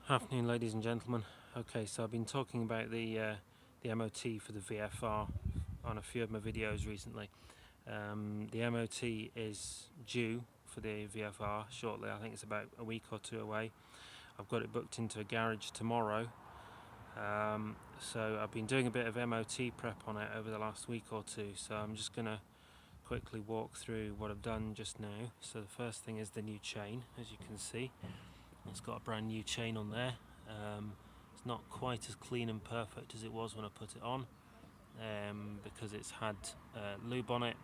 Afternoon, ladies and gentlemen. Okay, so I've been talking about the MOT for the VFR on a few of my videos recently. The MOT is due for the VFR shortly. I think it's about a week or two away. I've got it booked into a garage tomorrow. So I've been doing a bit of MOT prep on it over the last week or two. So I'm just going to quickly walk through what I've done just now. So the first thing is the new chain, as you can see. It's got a brand new chain on there. It's not quite as clean and perfect as it was when I put it on, because it's had lube on it,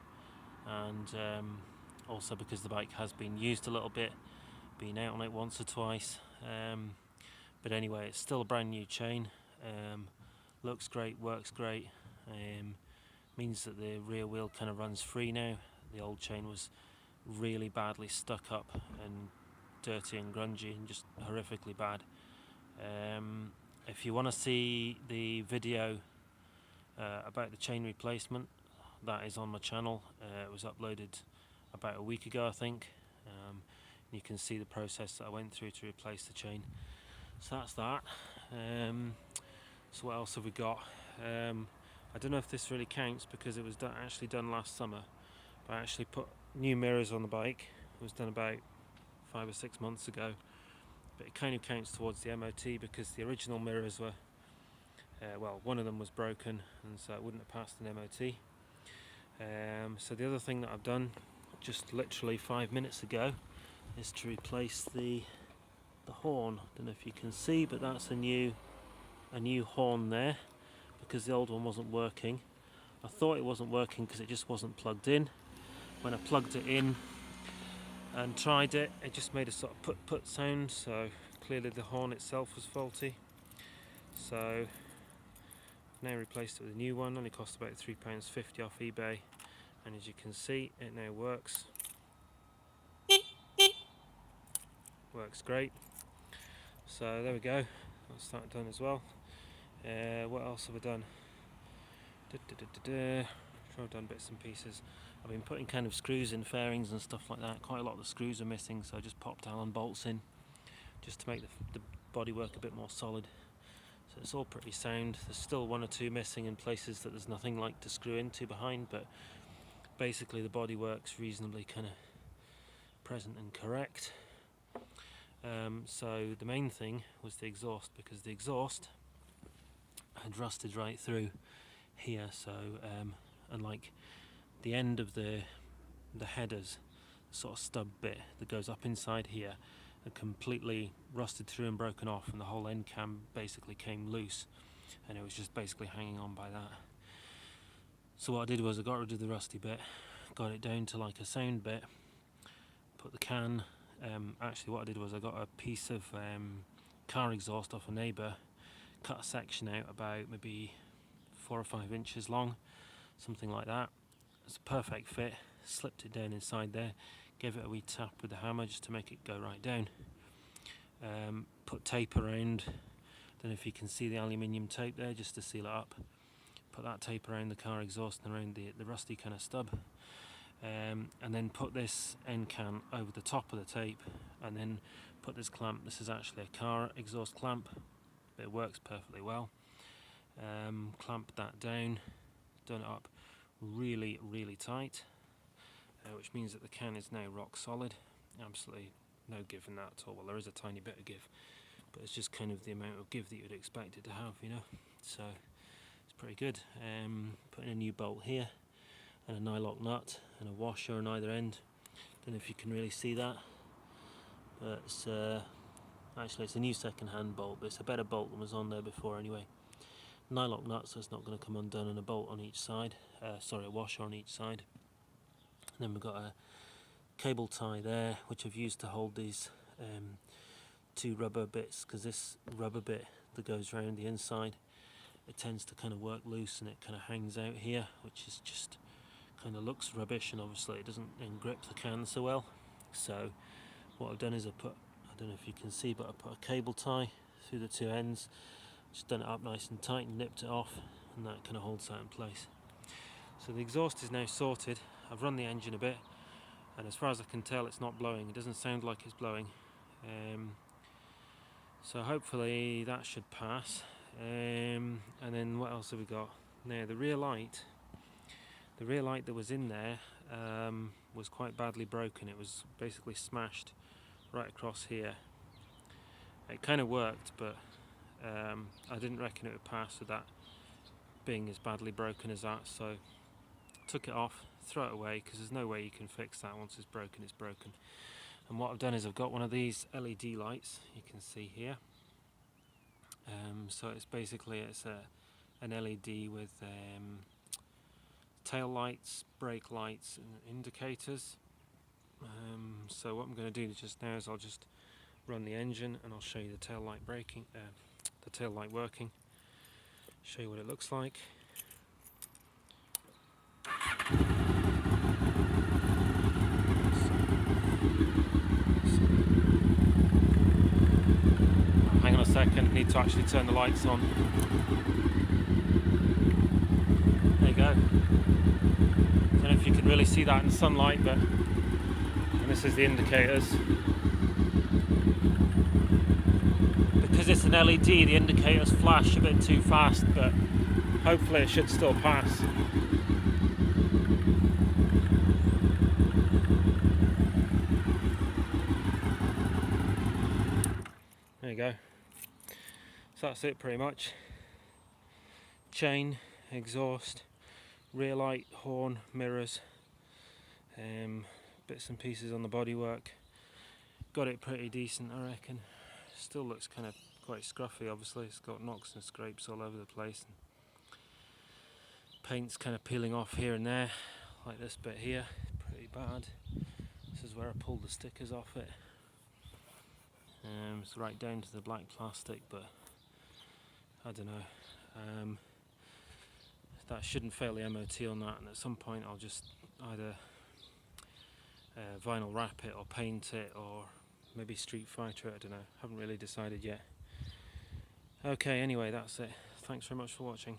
and also because the bike has been used a little bit, been out on it once or twice. But anyway, it's still a brand new chain. Looks great, works great. Means that the rear wheel kind of runs free now. The old chain was really badly stuck up and dirty and grungy and just horrifically bad. If you want to see the video about the chain replacement, that is on my channel. It was uploaded about a week ago, I think. You can see the process that I went through to replace the chain. So that's that. So what else have we got? I don't know if this really counts because it was actually done last summer, but I actually put new mirrors on the bike. It was done about 5 or 6 months ago, but it kind of counts towards the MOT because the original mirrors were, well, one of them was broken, and so it wouldn't have passed an MOT. So the other thing that I've done just literally 5 minutes ago is to replace the horn. Don't know if you can see, but that's a new horn there because the old one wasn't working. I thought it wasn't working because it just wasn't plugged in. When I plugged it in and tried it, it just made a sort of put sound, so clearly the horn itself was faulty. So I've now replaced it with a new one. Only cost about £3.50 off eBay, and as you can see, it now works great. So there we go, that's that done as well. What else have I done? Sure, I've done bits and pieces. I've been putting kind of screws in, fairings and stuff like that. Quite a lot of the screws are missing, so I just popped Allen bolts in just to make the bodywork a bit more solid. So it's all pretty sound. There's still one or two missing in places that there's nothing like to screw into behind, but basically the bodywork's reasonably kind of present and correct. So the main thing was the exhaust, because the exhaust had rusted right through here. So unlike the end of the headers, the sort of stub bit that goes up inside here, had completely rusted through and broken off, and the whole end cam basically came loose, and it was just basically hanging on by that. So what I did was I got rid of the rusty bit, got it down to like a sound bit, put the can, actually what I did was I got a piece of car exhaust off a neighbour, cut a section out about maybe 4 or 5 inches long, something like that. It's a perfect fit, slipped it down inside there, gave it a wee tap with the hammer just to make it go right down. Put tape around, don't know if you can see the aluminium tape there, just to seal it up. Put that tape around the car exhaust and around the rusty kind of stub, and then put this end can over the top of the tape, and then put this clamp. This is actually a car exhaust clamp, but it works perfectly well. Clamped that down, done it up really tight, which means that the can is now rock solid. Absolutely no give in that at all. Well, there is a tiny bit of give, but it's just kind of the amount of give that you'd expect it to have, you know. So it's pretty good. Putting a new bolt here, and a nylock nut, and a washer on either end. Don't know if you can really see that, but it's actually it's a new second-hand bolt, but it's a better bolt than was on there before anyway. Nylock nut, so it's not going to come undone, and a bolt on each side, a washer on each side. And then we've got a cable tie there, which I've used to hold these two rubber bits, because this rubber bit that goes around the inside, it tends to kind of work loose and it kind of hangs out here, which is just kind of looks rubbish, and obviously it doesn't then grip the can so well. So what I've done is I don't know if you can see, but I put a cable tie through the two ends, just done it up nice and tight and nipped it off, and that kind of holds that in place. So the exhaust is now sorted. I've run the engine a bit, and as far as I can tell, it's not blowing. It doesn't sound like it's blowing. So hopefully that should pass. And then what else have we got? Now the rear light that was in there was quite badly broken. It was basically smashed right across here. It kind of worked, but I didn't reckon it would pass with that being as badly broken as that, so took it off, throw it away, because there's no way you can fix that. Once it's broken, it's broken. And what I've done is I've got one of these LED lights you can see here. So it's basically an LED with tail lights, brake lights and indicators. So what I'm going to do just now is I'll just run the engine and I'll show you the tail light braking, the tail light working, show you what it looks like. Hang on a second, need to actually turn the lights on. There you go. Don't know if you can really see that in the sunlight, but and this is the indicators. Because it's an LED, the indicators flash a bit too fast, but hopefully it should still pass. There you go. So that's it pretty much. Chain, exhaust, rear light, horn, mirrors, bits and pieces on the bodywork. Got it pretty decent, I reckon. Still looks kind of quite scruffy, obviously. It's got knocks and scrapes all over the place. Paint's kind of peeling off here and there, like this bit here, pretty bad. This is where I pulled the stickers off it. It's right down to the black plastic, but I don't know. That shouldn't fail the MOT on that, and at some point I'll just either vinyl wrap it or paint it or maybe Street Fighter it, I don't know. Haven't really decided yet. Okay, anyway, that's it. Thanks very much for watching.